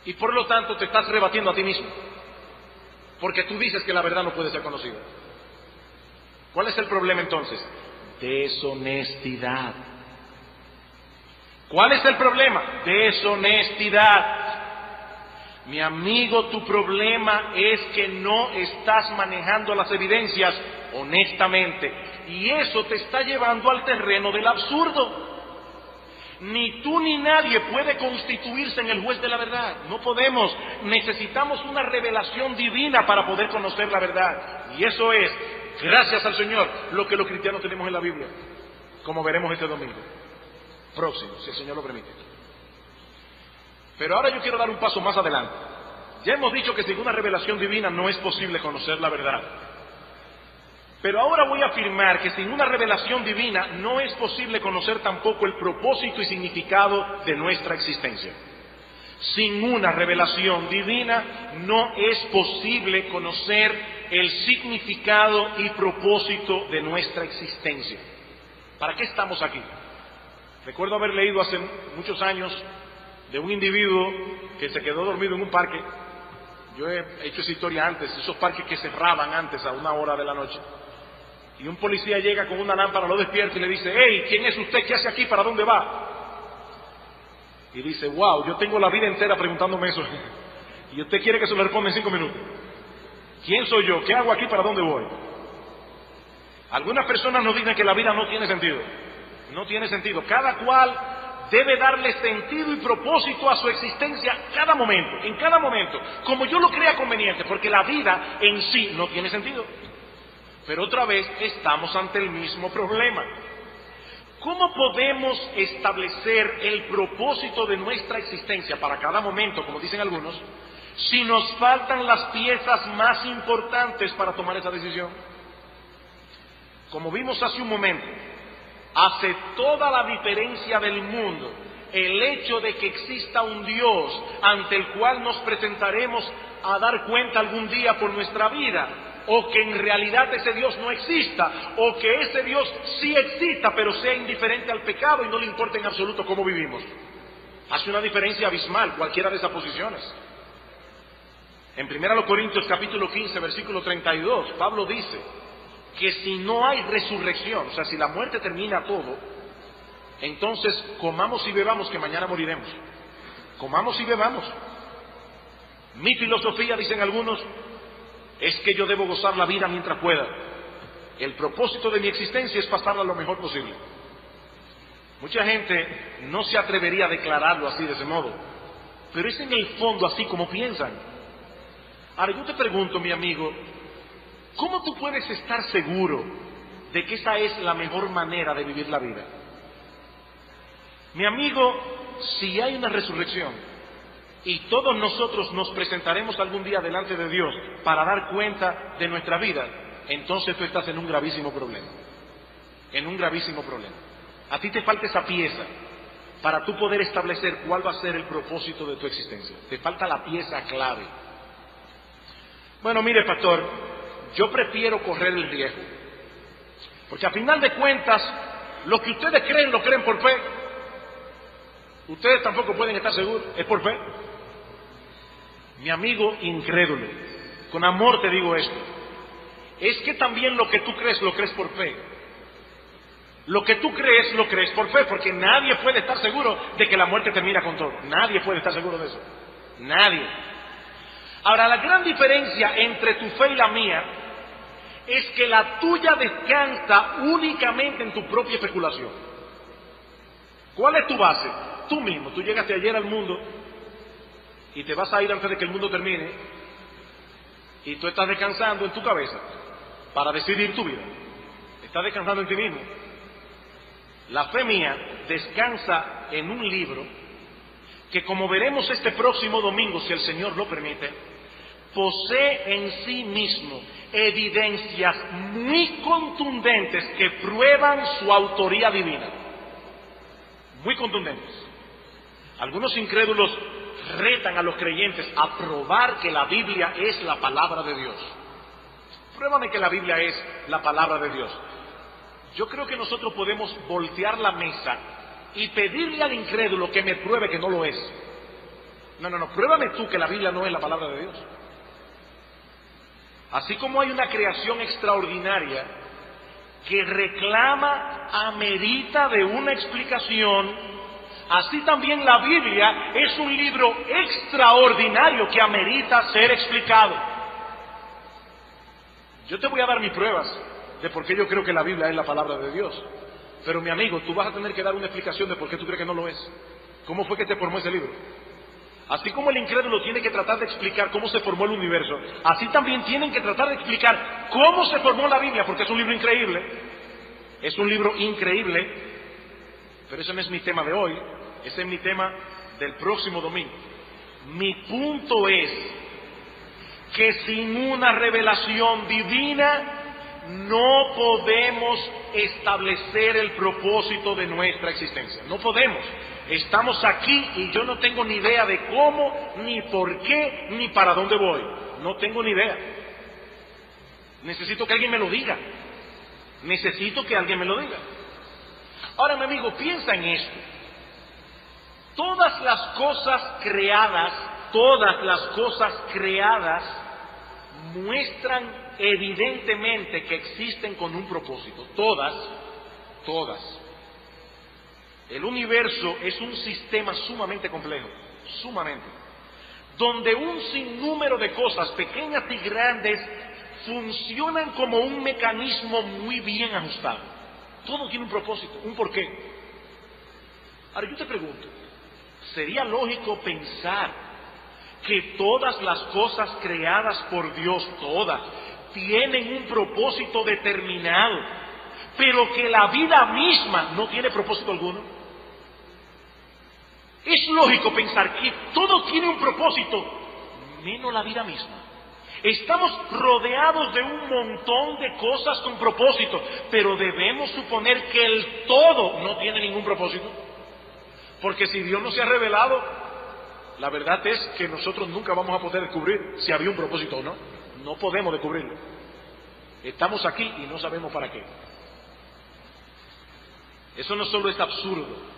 Y por lo tanto te estás rebatiendo a ti mismo. Porque tú dices que la verdad no puede ser conocida. ¿Cuál es el problema entonces? Deshonestidad. ¿Cuál es el problema? Deshonestidad. Mi amigo, tu problema es que no estás manejando las evidencias honestamente. Y eso te está llevando al terreno del absurdo. Ni tú ni nadie puede constituirse en el juez de la verdad. No podemos. Necesitamos una revelación divina para poder conocer la verdad. Y eso es, gracias al Señor, lo que los cristianos tenemos en la Biblia. Como veremos este domingo próximo, si el Señor lo permite. Pero ahora yo quiero dar un paso más adelante. Ya hemos dicho que sin una revelación divina no es posible conocer la verdad. Pero ahora voy a afirmar que sin una revelación divina no es posible conocer tampoco el propósito y significado de nuestra existencia. Sin una revelación divina no es posible conocer el significado y propósito de nuestra existencia. ¿Para qué estamos aquí? Recuerdo haber leído hace muchos años de un individuo que se quedó dormido en un parque. Yo he hecho esa historia antes, esos parques que cerraban antes a 1 hora de la noche. Y un policía llega con una lámpara, lo despierta y le dice, hey, ¿quién es usted? ¿Qué hace aquí? ¿Para dónde va? Y dice, wow, yo tengo la vida entera preguntándome eso. Y usted quiere que se lo responda en 5 minutos. ¿Quién soy yo? ¿Qué hago aquí? ¿Para dónde voy? Algunas personas nos dicen que la vida no tiene sentido. No tiene sentido. Cada cual debe darle sentido y propósito a su existencia cada momento, en cada momento, como yo lo crea conveniente, porque la vida en sí no tiene sentido. Pero otra vez estamos ante el mismo problema. ¿Cómo podemos establecer el propósito de nuestra existencia para cada momento, como dicen algunos, si nos faltan las piezas más importantes para tomar esa decisión? Como vimos hace un momento, hace toda la diferencia del mundo el hecho de que exista un Dios ante el cual nos presentaremos a dar cuenta algún día por nuestra vida, o que en realidad ese Dios no exista, o que ese Dios sí exista pero sea indiferente al pecado y no le importa en absoluto cómo vivimos. Hace una diferencia abismal cualquiera de esas posiciones. En 1 Corintios capítulo 15 versículo 32, Pablo dice que si no hay resurrección, o sea, si la muerte termina todo, entonces comamos y bebamos que mañana moriremos. Comamos y bebamos. Mi filosofía, dicen algunos, es que yo debo gozar la vida mientras pueda. El propósito de mi existencia es pasarla lo mejor posible. Mucha gente no se atrevería a declararlo así, de ese modo, pero es en el fondo así como piensan. Ahora yo te pregunto, mi amigo, ¿cómo tú puedes estar seguro de que esa es la mejor manera de vivir la vida? Mi amigo, si hay una resurrección, y todos nosotros nos presentaremos algún día delante de Dios para dar cuenta de nuestra vida, entonces tú estás en un gravísimo problema. En un gravísimo problema. A ti te falta esa pieza para tú poder establecer cuál va a ser el propósito de tu existencia. Te falta la pieza clave. Bueno, mire, pastor, yo prefiero correr el riesgo, porque a final de cuentas, lo que ustedes creen, lo creen por fe. Ustedes tampoco pueden estar seguros, es por fe. Mi amigo incrédulo, con amor te digo esto, es que también lo que tú crees, lo crees por fe. Lo que tú crees, lo crees por fe, porque nadie puede estar seguro de que la muerte termina con todo. Nadie puede estar seguro de eso. Nadie. Ahora, la gran diferencia entre tu fe y la mía es que la tuya descansa únicamente en tu propia especulación. ¿Cuál es tu base? Tú mismo. Tú llegaste ayer al mundo y te vas a ir antes de que el mundo termine, y tú estás descansando en tu cabeza para decidir tu vida. Estás descansando en ti mismo. La fe mía descansa en un libro que, como veremos este próximo domingo, si el Señor lo permite, posee en sí mismo evidencias muy contundentes que prueban su autoría divina. Muy contundentes. Algunos incrédulos retan a los creyentes a probar que la Biblia es la palabra de Dios. Pruébame que la Biblia es la palabra de Dios. Yo creo que nosotros podemos voltear la mesa y pedirle al incrédulo que me pruebe que no lo es. No, pruébame tú que la Biblia no es la palabra de Dios. Así como hay una creación extraordinaria que reclama, amerita de una explicación, así también la Biblia es un libro extraordinario que amerita ser explicado. Yo te voy a dar mis pruebas de por qué yo creo que la Biblia es la palabra de Dios. Pero mi amigo, tú vas a tener que dar una explicación de por qué tú crees que no lo es. ¿Cómo fue que te formó ese libro? Así como el incrédulo tiene que tratar de explicar cómo se formó el universo, así también tienen que tratar de explicar cómo se formó la Biblia, porque es un libro increíble. Es un libro increíble, pero ese no es mi tema de hoy, ese es mi tema del próximo domingo. Mi punto es que sin una revelación divina no podemos establecer el propósito de nuestra existencia. No podemos. Estamos aquí y yo no tengo ni idea de cómo, ni por qué, ni para dónde voy. No tengo ni idea. Necesito que alguien me lo diga. Necesito que alguien me lo diga. Ahora, mi amigo, piensa en esto. Todas las cosas creadas muestran evidentemente que existen con un propósito. Todas. El universo es un sistema sumamente complejo, sumamente, donde un sinnúmero de cosas, pequeñas y grandes, funcionan como un mecanismo muy bien ajustado. Todo tiene un propósito, un porqué. Ahora yo te pregunto, ¿sería lógico pensar que todas las cosas creadas por Dios, todas, tienen un propósito determinado, pero que la vida misma no tiene propósito alguno? Es lógico pensar que todo tiene un propósito, menos la vida misma. Estamos rodeados de un montón de cosas con propósito, pero debemos suponer que el todo no tiene ningún propósito. Porque si Dios no se ha revelado, la verdad es que nosotros nunca vamos a poder descubrir si había un propósito o no. No podemos descubrirlo. Estamos aquí y no sabemos para qué. Eso no solo es absurdo,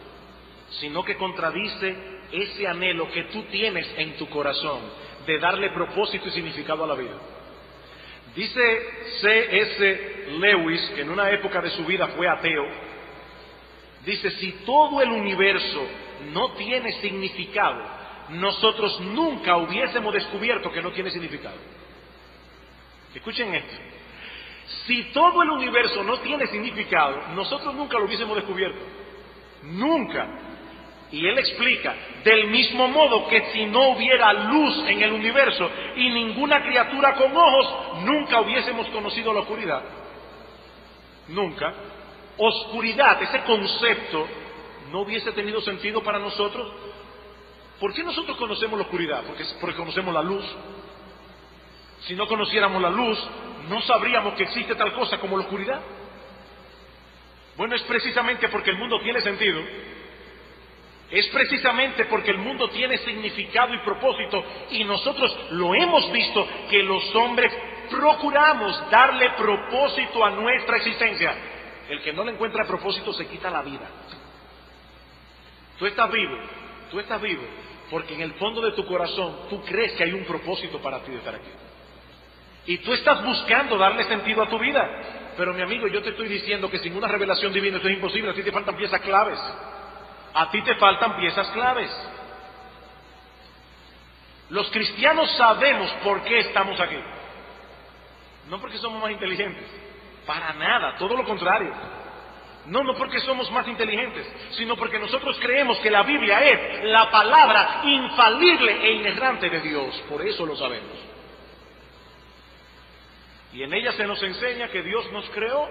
sino que contradice ese anhelo que tú tienes en tu corazón de darle propósito y significado a la vida. Dice C.S. Lewis, que en una época de su vida fue ateo, dice: si todo el universo no tiene significado, nosotros nunca hubiésemos descubierto que no tiene significado. Escuchen esto. Si todo el universo no tiene significado, nosotros nunca lo hubiésemos descubierto. Nunca. Y él explica, del mismo modo que si no hubiera luz en el universo y ninguna criatura con ojos, nunca hubiésemos conocido la oscuridad. Nunca. Oscuridad, ese concepto, no hubiese tenido sentido para nosotros ¿Por qué nosotros conocemos la oscuridad? Porque conocemos la luz. Si no conociéramos la luz, no sabríamos que existe tal cosa como la oscuridad. Bueno, es precisamente porque el mundo tiene sentido, es precisamente porque el mundo tiene significado y propósito, y nosotros lo hemos visto, que los hombres procuramos darle propósito a nuestra existencia. El que no le encuentra propósito se quita la vida. Tú estás vivo porque en el fondo de tu corazón tú crees que hay un propósito para ti de estar aquí. Y tú estás buscando darle sentido a tu vida. Pero mi amigo, yo te estoy diciendo que sin una revelación divina esto es imposible. A ti te faltan piezas claves. A ti te faltan piezas claves. Los cristianos sabemos por qué estamos aquí. No porque somos más inteligentes. Para nada, todo lo contrario. No porque somos más inteligentes, sino porque nosotros creemos que la Biblia es la palabra infalible e inerrante de Dios. Por eso lo sabemos. Y en ella se nos enseña que Dios nos creó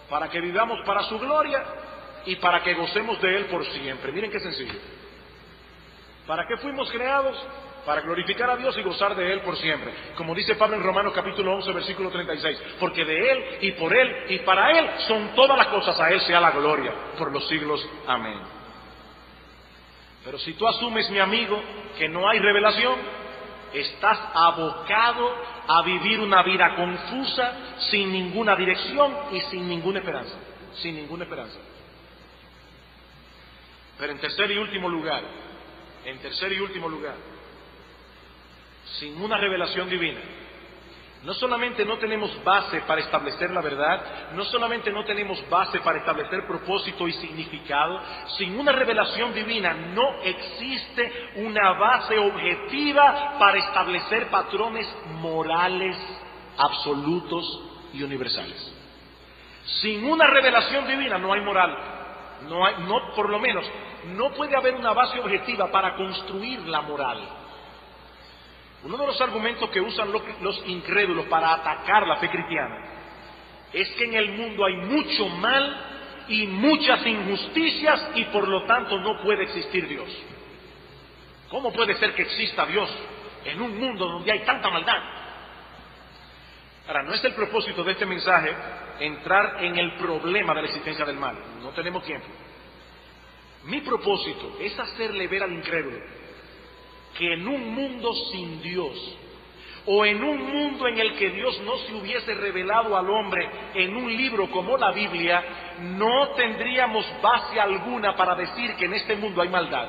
para que vivamos para su gloria y para que gocemos de Él por siempre. Miren qué sencillo. ¿Para qué fuimos creados? Para glorificar a Dios y gozar de Él por siempre. Como dice Pablo en Romanos capítulo 11, versículo 36. Porque de Él y por Él y para Él son todas las cosas. A Él sea la gloria por los siglos. Amén. Pero si tú asumes, mi amigo, que no hay revelación, estás abocado a vivir una vida confusa, sin ninguna dirección y sin ninguna esperanza. Sin ninguna esperanza. Pero en tercer y último lugar, sin una revelación divina, no solamente no tenemos base para establecer la verdad, no solamente no tenemos base para establecer propósito y significado, sin una revelación divina no existe una base objetiva para establecer patrones morales absolutos y universales. Sin una revelación divina no hay moral, por lo menos, no puede haber una base objetiva para construir la moral. Uno de los argumentos que usan los incrédulos para atacar la fe cristiana es que en el mundo hay mucho mal y muchas injusticias y por lo tanto no puede existir Dios. ¿Cómo puede ser que exista Dios en un mundo donde hay tanta maldad? Ahora, no es el propósito de este mensaje entrar en el problema de la existencia del mal. No tenemos tiempo. Mi propósito es hacerle ver al incrédulo que en un mundo sin Dios, o en un mundo en el que Dios no se hubiese revelado al hombre en un libro como la Biblia, no tendríamos base alguna para decir que en este mundo hay maldad.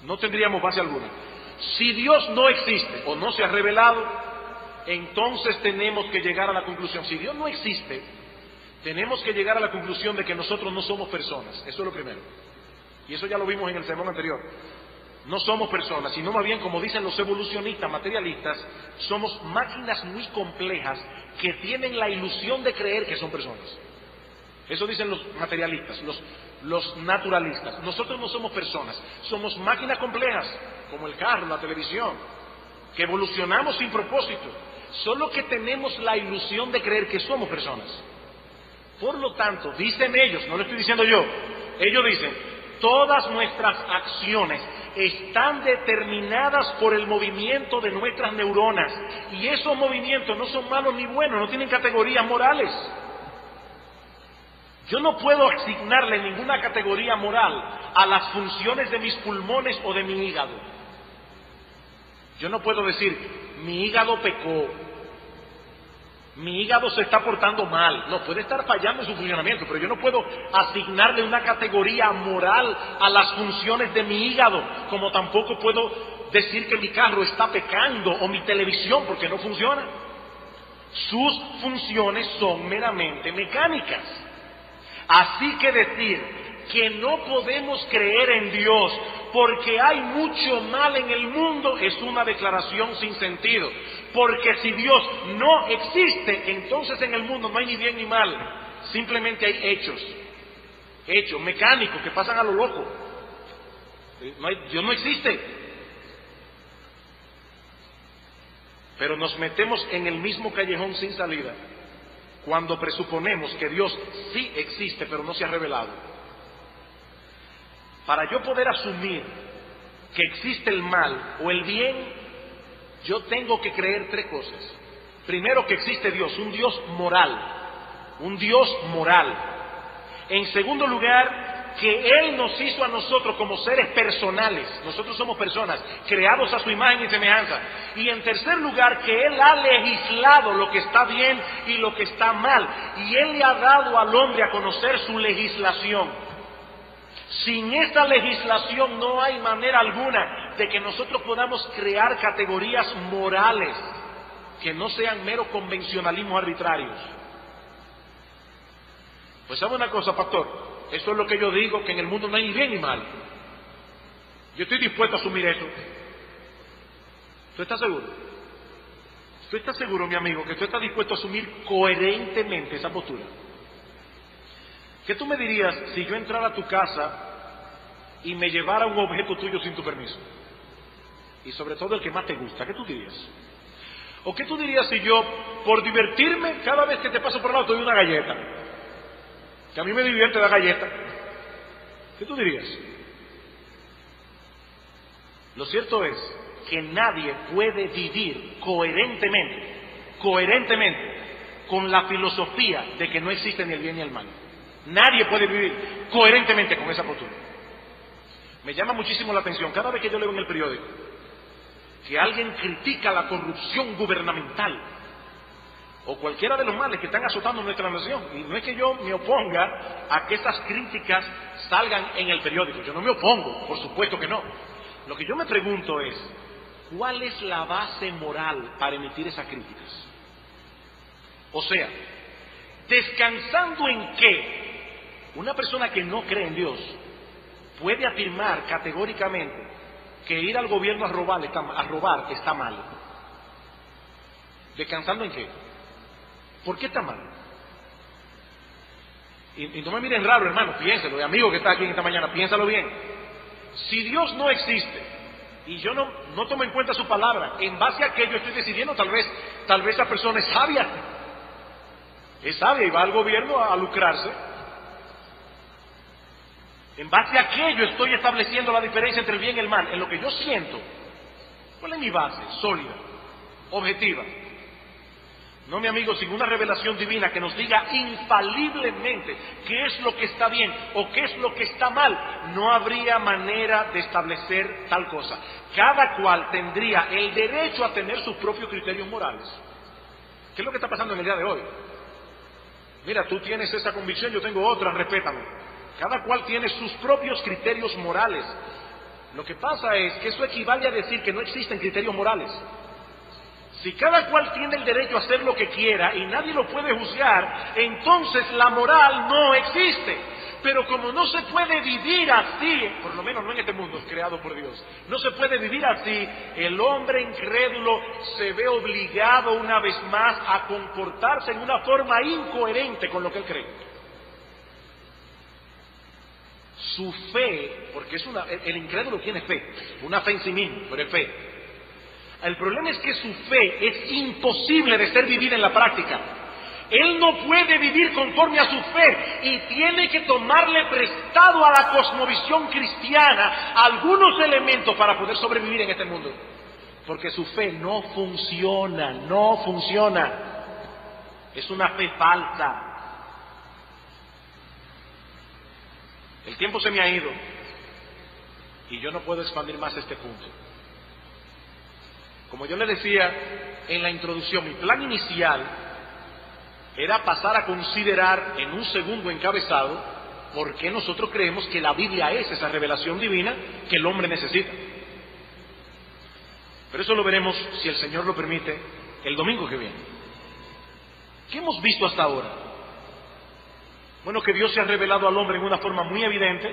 No tendríamos base alguna. Si Dios no existe o no se ha revelado, entonces tenemos que llegar a la conclusión. Si Dios no existe, tenemos que llegar a la conclusión de que nosotros no somos personas. Eso es lo primero. Y eso ya lo vimos en el sermón anterior. No somos personas, sino más bien, como dicen los evolucionistas materialistas, somos máquinas muy complejas que tienen la ilusión de creer que son personas. Eso dicen los materialistas, los naturalistas. Nosotros no somos personas, somos máquinas complejas, como el carro, la televisión, que evolucionamos sin propósito, solo que tenemos la ilusión de creer que somos personas. Por lo tanto, dicen ellos, no lo estoy diciendo yo, ellos dicen, todas nuestras acciones están determinadas por el movimiento de nuestras neuronas, y esos movimientos no son malos ni buenos, no tienen categorías morales. Yo no puedo asignarle ninguna categoría moral a las funciones de mis pulmones o de mi hígado. Yo no puedo decir, mi hígado pecó, mi hígado se está portando mal. No, puede estar fallando en su funcionamiento, pero yo no puedo asignarle una categoría moral a las funciones de mi hígado, como tampoco puedo decir que mi carro está pecando o mi televisión porque no funciona. Sus funciones son meramente mecánicas. Así que decir que no podemos creer en Dios porque hay mucho mal en el mundo es una declaración sin sentido. Porque si Dios no existe, entonces en el mundo no hay ni bien ni mal. Simplemente hay hechos mecánicos que pasan a lo loco. Dios no existe. Pero nos metemos en el mismo callejón sin salida cuando presuponemos que Dios sí existe, pero no se ha revelado. Para yo poder asumir que existe el mal o el bien, yo tengo que creer tres cosas. Primero, que existe Dios, un Dios moral, un Dios moral. En segundo lugar, que Él nos hizo a nosotros como seres personales. Nosotros somos personas creados a su imagen y semejanza. Y en tercer lugar, que Él ha legislado lo que está bien y lo que está mal. Y Él le ha dado al hombre a conocer su legislación. Sin esta legislación no hay manera alguna de que nosotros podamos crear categorías morales que no sean mero convencionalismos arbitrarios. Pues sabe una cosa, pastor, eso es lo que yo digo, que en el mundo no hay ni bien ni mal. Yo estoy dispuesto a asumir eso. ¿Tú estás seguro? ¿Tú estás seguro, mi amigo, que tú estás dispuesto a asumir coherentemente esa postura? ¿Qué tú me dirías si yo entrara a tu casa y me llevara un objeto tuyo sin tu permiso? Y sobre todo el que más te gusta, ¿qué tú dirías? ¿O qué tú dirías si yo, por divertirme, cada vez que te paso por el lado te doy una galleta? Que a mí me divierte la galleta. ¿Qué tú dirías? Lo cierto es que nadie puede vivir coherentemente con la filosofía de que no existe ni el bien ni el mal. Nadie puede vivir coherentemente con esa postura. Me llama muchísimo la atención cada vez que yo leo en el periódico que alguien critica la corrupción gubernamental o cualquiera de los males que están azotando nuestra nación. Y no es que yo me oponga a que esas críticas salgan en el periódico. Yo no me opongo, por supuesto que no. Lo que yo me pregunto es, ¿cuál es la base moral para emitir esas críticas? O sea, ¿descansando en qué una persona que no cree en Dios puede afirmar categóricamente que ir al gobierno a robar está mal? ¿Descansando en qué? ¿Por qué está mal? Y no me miren raro, hermano, piénselo, y amigo que está aquí en esta mañana, piénsalo bien. Si Dios no existe y yo no tomo en cuenta su palabra, en base a qué yo estoy decidiendo, tal vez esa persona es sabia y va al gobierno a lucrarse. En base a qué yo estoy estableciendo la diferencia entre el bien y el mal, en lo que yo siento. ¿Cuál es mi base? Sólida, objetiva. No, mi amigo, sin una revelación divina que nos diga infaliblemente qué es lo que está bien o qué es lo que está mal, no habría manera de establecer tal cosa. Cada cual tendría el derecho a tener sus propios criterios morales. ¿Qué es lo que está pasando en el día de hoy? Mira, tú tienes esa convicción, yo tengo otra, respétame. Cada cual tiene sus propios criterios morales. Lo que pasa es que eso equivale a decir que no existen criterios morales. Si cada cual tiene el derecho a hacer lo que quiera y nadie lo puede juzgar, entonces la moral no existe. Pero como no se puede vivir así, por lo menos no en este mundo creado por Dios, no se puede vivir así, el hombre incrédulo se ve obligado una vez más a comportarse en una forma incoherente con lo que él cree. Su fe, porque el incrédulo tiene fe, una fe en sí mismo, pero es fe. El problema es que su fe es imposible de ser vivida en la práctica. Él no puede vivir conforme a su fe y tiene que tomarle prestado a la cosmovisión cristiana algunos elementos para poder sobrevivir en este mundo. Porque su fe no funciona. Es una fe falsa. El tiempo se me ha ido y yo no puedo expandir más este punto. Como yo le decía en la introducción, mi plan inicial era pasar a considerar en un segundo encabezado por qué nosotros creemos que la Biblia es esa revelación divina que el hombre necesita. Pero eso lo veremos, si el Señor lo permite, el domingo que viene. ¿Qué hemos visto hasta ahora? Bueno, que Dios se ha revelado al hombre en una forma muy evidente,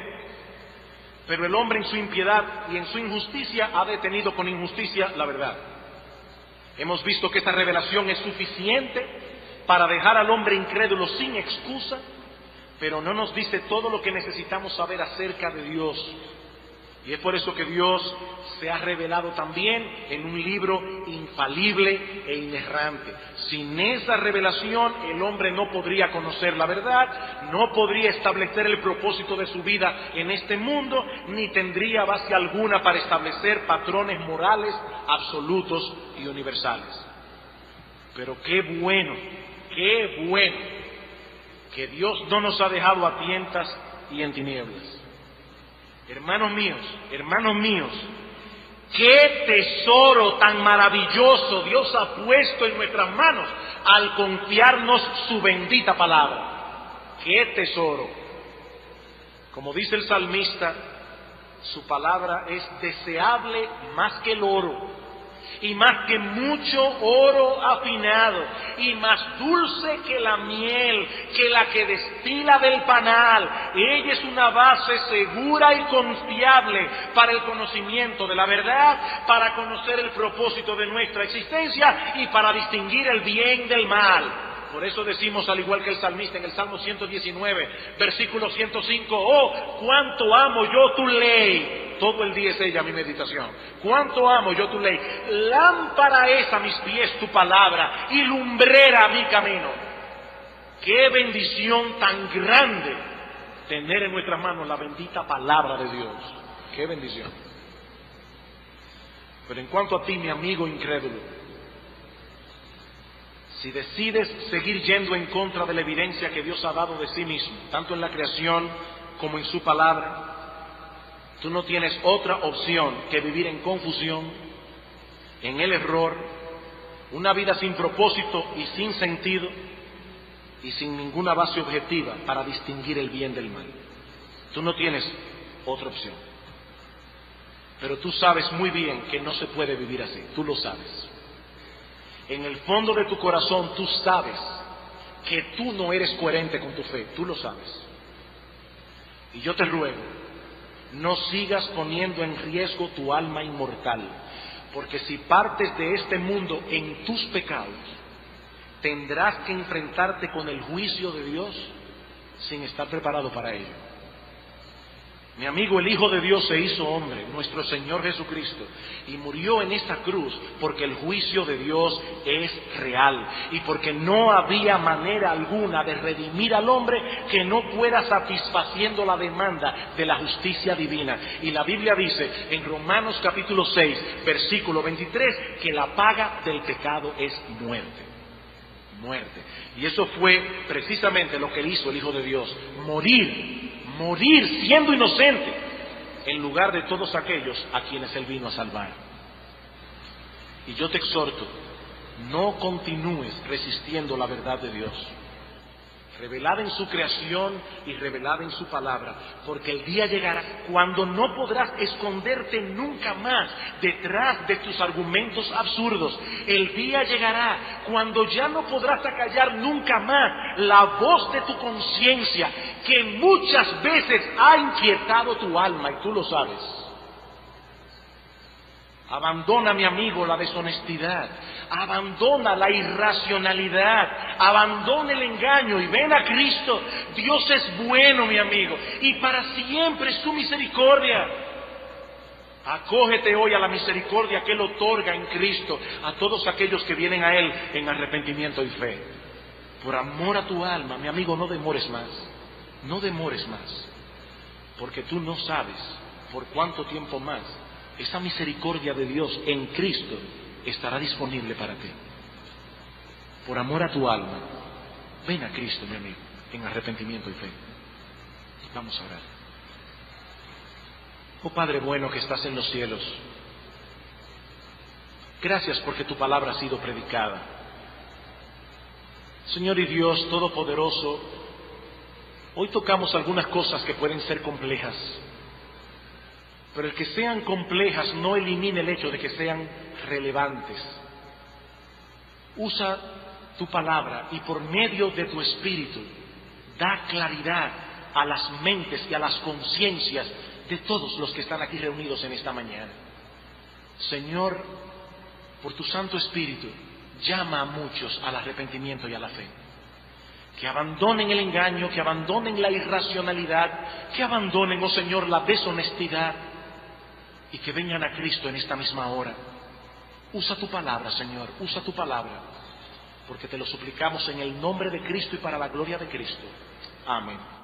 pero el hombre en su impiedad y en su injusticia ha detenido con injusticia la verdad. Hemos visto que esta revelación es suficiente para dejar al hombre incrédulo sin excusa, pero no nos dice todo lo que necesitamos saber acerca de Dios. Y es por eso que Dios se ha revelado también en un libro infalible e inerrante. Sin esa revelación el hombre no podría conocer la verdad, no podría establecer el propósito de su vida en este mundo, ni tendría base alguna para establecer patrones morales absolutos y universales. Pero qué bueno que Dios no nos ha dejado a tientas y en tinieblas. Hermanos míos, qué tesoro tan maravilloso Dios ha puesto en nuestras manos al confiarnos su bendita palabra. ¡Qué tesoro! Como dice el salmista, su palabra es deseable más que el oro, y más que mucho oro afinado, y más dulce que la miel, que la que destila del panal. Ella es una base segura y confiable para el conocimiento de la verdad, para conocer el propósito de nuestra existencia y para distinguir el bien del mal. Por eso decimos, al igual que el salmista en el Salmo 119, versículo 105, oh, cuánto amo yo tu ley. Todo el día es ella mi meditación. Cuánto amo yo tu ley. Lámpara es a mis pies tu palabra y lumbrera a mi camino. Qué bendición tan grande tener en nuestras manos la bendita palabra de Dios. Qué bendición. Pero en cuanto a ti, mi amigo incrédulo, si decides seguir yendo en contra de la evidencia que Dios ha dado de sí mismo, tanto en la creación como en su palabra, tú no tienes otra opción que vivir en confusión, en el error, una vida sin propósito y sin sentido y sin ninguna base objetiva para distinguir el bien del mal. Tú no tienes otra opción. Pero tú sabes muy bien que no se puede vivir así, tú lo sabes. En el fondo de tu corazón tú sabes que tú no eres coherente con tu fe, tú lo sabes. Y yo te ruego, no sigas poniendo en riesgo tu alma inmortal, porque si partes de este mundo en tus pecados, tendrás que enfrentarte con el juicio de Dios sin estar preparado para ello. Mi amigo, el Hijo de Dios se hizo hombre, nuestro Señor Jesucristo, y murió en esta cruz porque el juicio de Dios es real y porque no había manera alguna de redimir al hombre que no fuera satisfaciendo la demanda de la justicia divina. Y la Biblia dice en Romanos capítulo 6, versículo 23, que la paga del pecado es muerte. Muerte. Y eso fue precisamente lo que hizo el Hijo de Dios, morir siendo inocente, en lugar de todos aquellos a quienes Él vino a salvar. Y yo te exhorto, no continúes resistiendo la verdad de Dios, revelada en su creación y revelada en su palabra, porque el día llegará cuando no podrás esconderte nunca más detrás de tus argumentos absurdos. El día llegará cuando ya no podrás acallar nunca más la voz de tu conciencia, que muchas veces ha inquietado tu alma, y tú lo sabes. Abandona, mi amigo, la deshonestidad, abandona la irracionalidad, abandona el engaño y ven a Cristo. Dios es bueno, mi amigo, y para siempre es su misericordia. Acógete hoy a la misericordia que Él otorga en Cristo a todos aquellos que vienen a Él en arrepentimiento y fe. Por amor a tu alma, mi amigo, no demores más, porque tú no sabes por cuánto tiempo más esa misericordia de Dios en Cristo estará disponible para ti. Por amor a tu alma, ven a Cristo, mi amigo, en arrepentimiento y fe. Vamos a orar. Oh Padre bueno que estás en los cielos, gracias porque tu palabra ha sido predicada. Señor y Dios Todopoderoso, hoy tocamos algunas cosas que pueden ser complejas, pero el que sean complejas no elimina el hecho de que sean relevantes. Usa tu palabra y por medio de tu Espíritu da claridad a las mentes y a las conciencias de todos los que están aquí reunidos en esta mañana. Señor, por tu Santo Espíritu, llama a muchos al arrepentimiento y a la fe. Que abandonen el engaño, que abandonen la irracionalidad, que abandonen, oh Señor, la deshonestidad, y que vengan a Cristo en esta misma hora. Usa tu palabra, Señor, usa tu palabra, porque te lo suplicamos en el nombre de Cristo y para la gloria de Cristo. Amén.